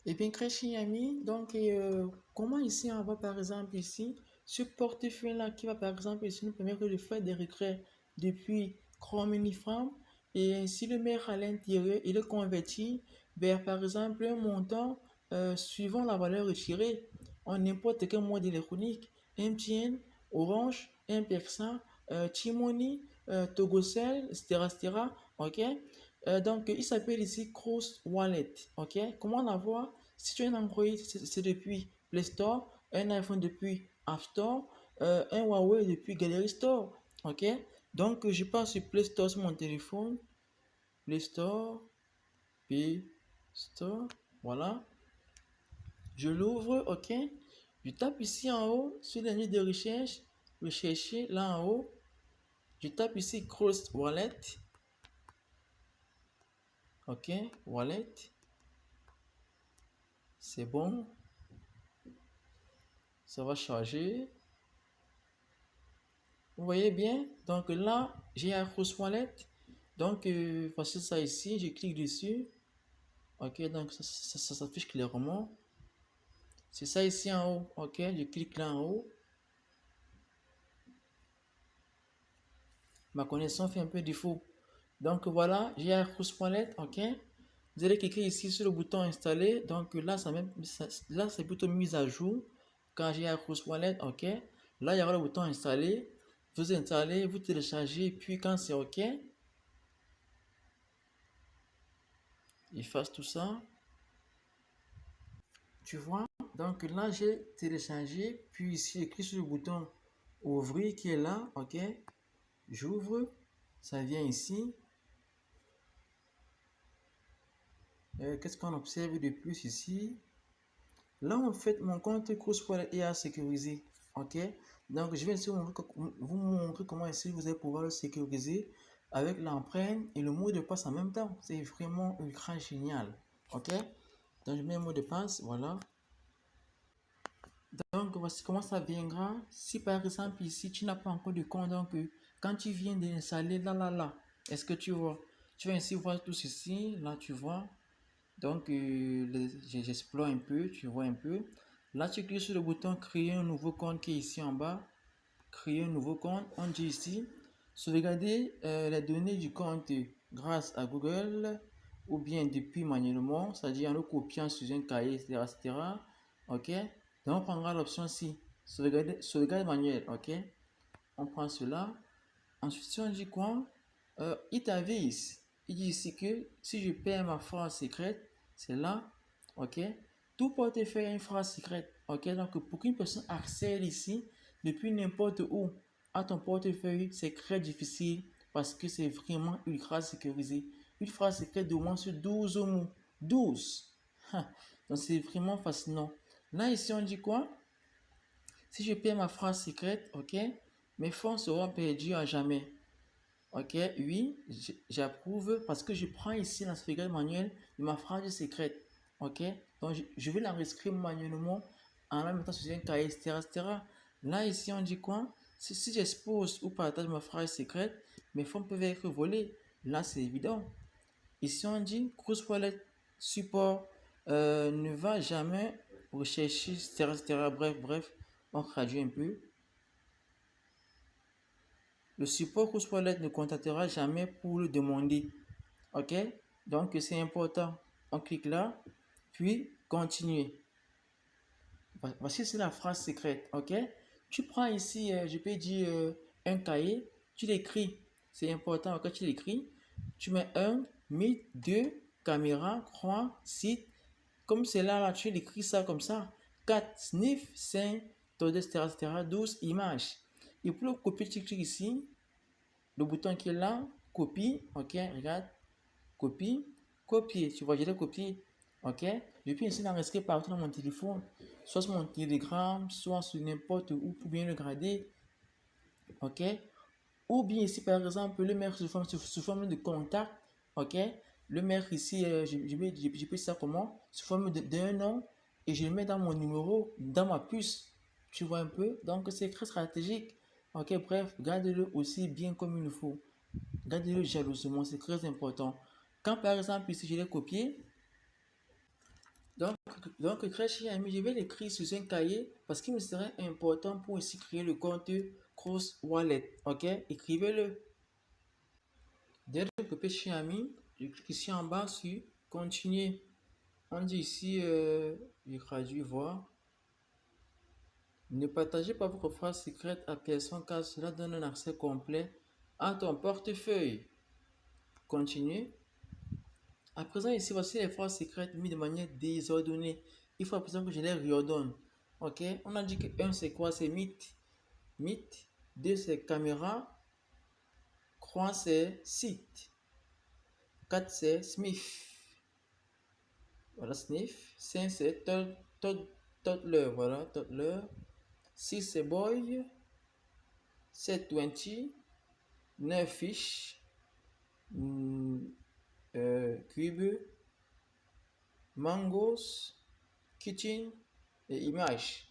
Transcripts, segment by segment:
Eh bien, très cher ami, donc, comment ici on va par exemple ici, ce portefeuille-là qui va par exemple ici nous permettre de faire des retraits depuis Chrome Uniform et ainsi le mettre à l'intérieur et le convertir vers par exemple un montant suivant la valeur retirée en n'importe quel mode électronique, MTN, Orange, M-Pesa, T-Money, Togocel, etc., etc. Ok? Donc, il s'appelle ici Cross Wallet. Ok? Comment l'avoir? Si tu as un Android, c'est depuis Play Store, un iPhone depuis App Store, un Huawei depuis Gallery Store. Ok? Donc, je passe sur Play Store sur mon téléphone. Play Store, Play Store. Voilà. Je l'ouvre. Ok? Je tape ici en haut sur la liste de recherche. Rechercher là en haut. Je tape ici Cross Wallet. Ok? Wallet. C'est bon. Ça va charger. Vous voyez bien? Donc là, j'ai un Cross Wallet. Donc, voici ça ici. Je clique dessus. Ok, donc ça s'affiche clairement. C'est ça ici en haut. Ok, je clique là en haut. Ma connexion fait un peu défaut. Donc voilà, j'ai un Cross Wallet. Ok. Vous allez cliquer ici sur le bouton installer. Donc là, là c'est plutôt mise à jour. Quand j'ai un Cross Wallet, ok. Là, il y aura le bouton installer. Vous installez, vous téléchargez. Puis quand c'est ok, il fasse tout ça. Tu vois? Donc là, j'ai téléchargé. Puis ici, je clique sur le bouton ouvrir qui est là. Ok. J'ouvre. Ça vient ici. Qu'est-ce qu'on observe de plus ici? Là, en fait, mon compte Crosswallet est à sécuriser. Ok. Donc, je vais ici vous montrer comment ici vous allez pouvoir le sécuriser avec l'empreinte et le mot de passe en même temps. C'est vraiment ultra génial. Ok. Donc, je mets un mot de passe. Voilà. Donc, voici comment ça viendra. Si par exemple ici, tu n'as pas encore de compte, donc quand tu viens d'installer là, est-ce que tu vois? Tu vas ainsi voir tout ceci, là tu vois. Donc, j'explore un peu, tu vois un peu. Là, tu cliques sur le bouton créer un nouveau compte qui est ici en bas. Créer un nouveau compte, on dit ici, sauvegarder les données du compte grâce à Google ou bien depuis manuellement, c'est-à-dire en le copiant sur un cahier, etc. etc. Ok, donc on prendra l'option ici, sauvegarde manuel. Ok, on prend cela. Ensuite, si on dit quoi, il t'avise, il dit ici que si je perds ma phrase secrète, c'est là. Ok, tout portefeuille a une phrase secrète. Ok, donc pour qu'une personne accède ici depuis n'importe où à ton portefeuille, c'est très difficile parce que c'est vraiment ultra sécurisé. Une phrase secrète de moins sur 12 mots. 12. Donc c'est vraiment fascinant. Là, ici, on dit quoi? Si je perds ma phrase secrète, ok, mes fonds seront perdus à jamais. Ok, oui, j'approuve parce que je prends ici la sauvegarde manuelle de ma phrase secrète. Ok, donc je vais l'enregistrer manuellement en la mettant sur un cahier, etc., etc. Là, ici, on dit quoi? Si j'expose ou partage ma phrase secrète, mes fonds peuvent être volés. Là, c'est évident. Ici, on dit Cross Wallet support ne va jamais rechercher, etc., etc. Bref, on traduit un peu. Le support Cross Wallet ne contactera jamais pour le demander. Ok, donc c'est important. On clique là, puis continuer. Voici c'est la phrase secrète. Ok, tu prends ici, je peux dire un cahier, tu l'écris. C'est important. Ok, tu l'écris. Tu mets un, mythe, 2, caméra, croix, site. Comme c'est là, tu l'écris ça comme ça. 4, sniff, 5, etc., etc. 12, images. Et pour le copier, tu cliques ici. Le bouton qui est là, copie. Ok, regarde. Copie, copier. Tu vois, je l'ai copié. Ok. Je peux essayer d'enregistrer partout dans mon téléphone, soit sur mon Telegram, soit sur n'importe où pour bien le garder. Ok. Ou bien ici, par exemple, le mettre sous forme de contact. Ok. Le mettre ici, je peux ça comment? Sous forme d'un nom. Et je le mets dans mon numéro, dans ma puce. Tu vois un peu? Donc, c'est très stratégique. Ok, bref, garde-le aussi bien comme il faut. Gardez-le jalousement, c'est très important. Quand par exemple ici je l'ai copié, Donc, donc très cher ami, je vais l'écrire sur un cahier parce qu'il me serait important pour ici créer le compte Cross Wallet. Ok, écrivez-le. Dès le copier cher ami, je clique ici en bas sur continuer. On dit ici, je traduis voir. Ne partagez pas votre phrase secrète à personne car cela donne un accès complet à ton portefeuille. Continuez. À présent, ici, voici les phrases secrètes mises de manière désordonnée. Il faut à présent que je les réordonne. Ok? On a dit que 1 c'est quoi? C'est mythe. Mythe. 2 c'est caméra. 3 c'est site. 4 c'est Smith. Voilà, Sniff. 5 c'est toddler. Voilà, toddler. 6 c'est boy. 7 20. 9 fish. Cube. Mangos. Kitchen. Et image.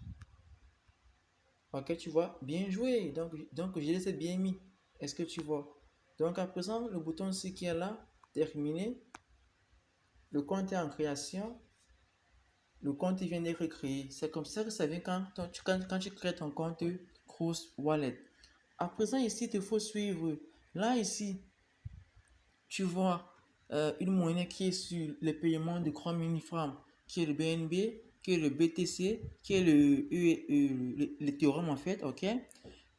Ok, tu vois, bien joué. Donc je les ai bien mis. Est-ce que tu vois? Donc à présent, le bouton ici qui est là, terminé. Le compte est en création. Le compte vient d'être créé. C'est comme ça que ça vient quand tu crées ton compte Cross Wallet. À présent, ici, il te faut suivre. Là, ici, tu vois une monnaie qui est sur les paiements de 3 mini-francs, qui est le BNB, qui est le BTC, qui est l'Ethereum en fait, ok?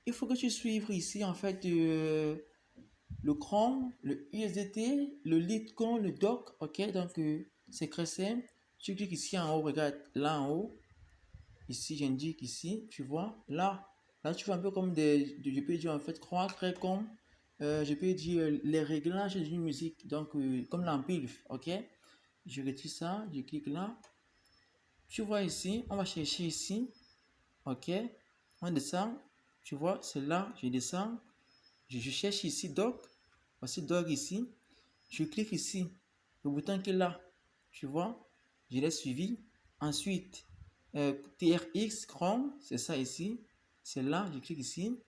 Il faut que tu suives ici en fait le Chrome, le USDT, le Litecoin, le DOC, ok? Donc c'est très simple. Tu cliques ici en haut, regarde là en haut. Ici, j'indique ici, tu vois. Là tu vois un peu comme je peux dire en fait, croître comme, je peux dire les réglages d'une musique, donc comme l'ampli, ok? Je retire ça, je clique là. Tu vois ici, on va chercher ici, ok? On descend, tu vois, c'est là, je descends. Je cherche ici doc. Voici doc ici. Je clique ici. Le bouton qui est là. Tu vois. Je l'ai suivi. Ensuite, TRX Chrome. C'est ça ici. C'est là. Je clique ici.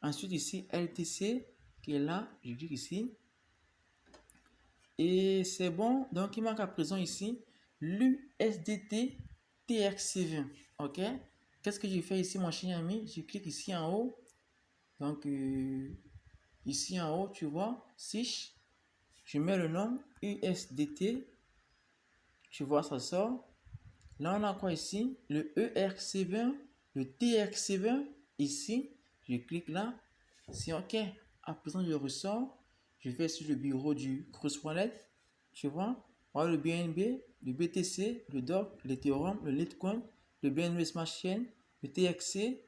Ensuite ici LTC qui est là. Je clique ici. Et c'est bon. Donc il manque à présent ici l'USDT TRC20. Ok. Qu'est-ce que j'ai fait ici mon cher ami? Je clique ici en haut. Donc ici en haut, tu vois, si je mets le nom USDT, tu vois, ça sort. Là, on a quoi ici? Le ERC20, le TRC20, ici, je clique là, c'est OK. À présent, je ressors, je vais sur le bureau du Cross Wallet, tu vois, voilà le BNB, le BTC, le DOC, l'Ethereum, le Litecoin, le BNB Smart Chain, le TXC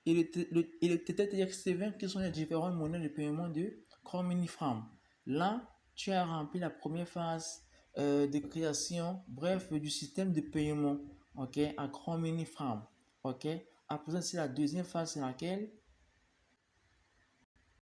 et le TTRC20 qui sont les différentes monnaies de paiement de Chrome Mini-Franc. Là, tu as rempli la première phase de création, bref, du système de paiement, ok, à Chrome Mini-Franc, ok. À présent, c'est la deuxième phase, c'est laquelle?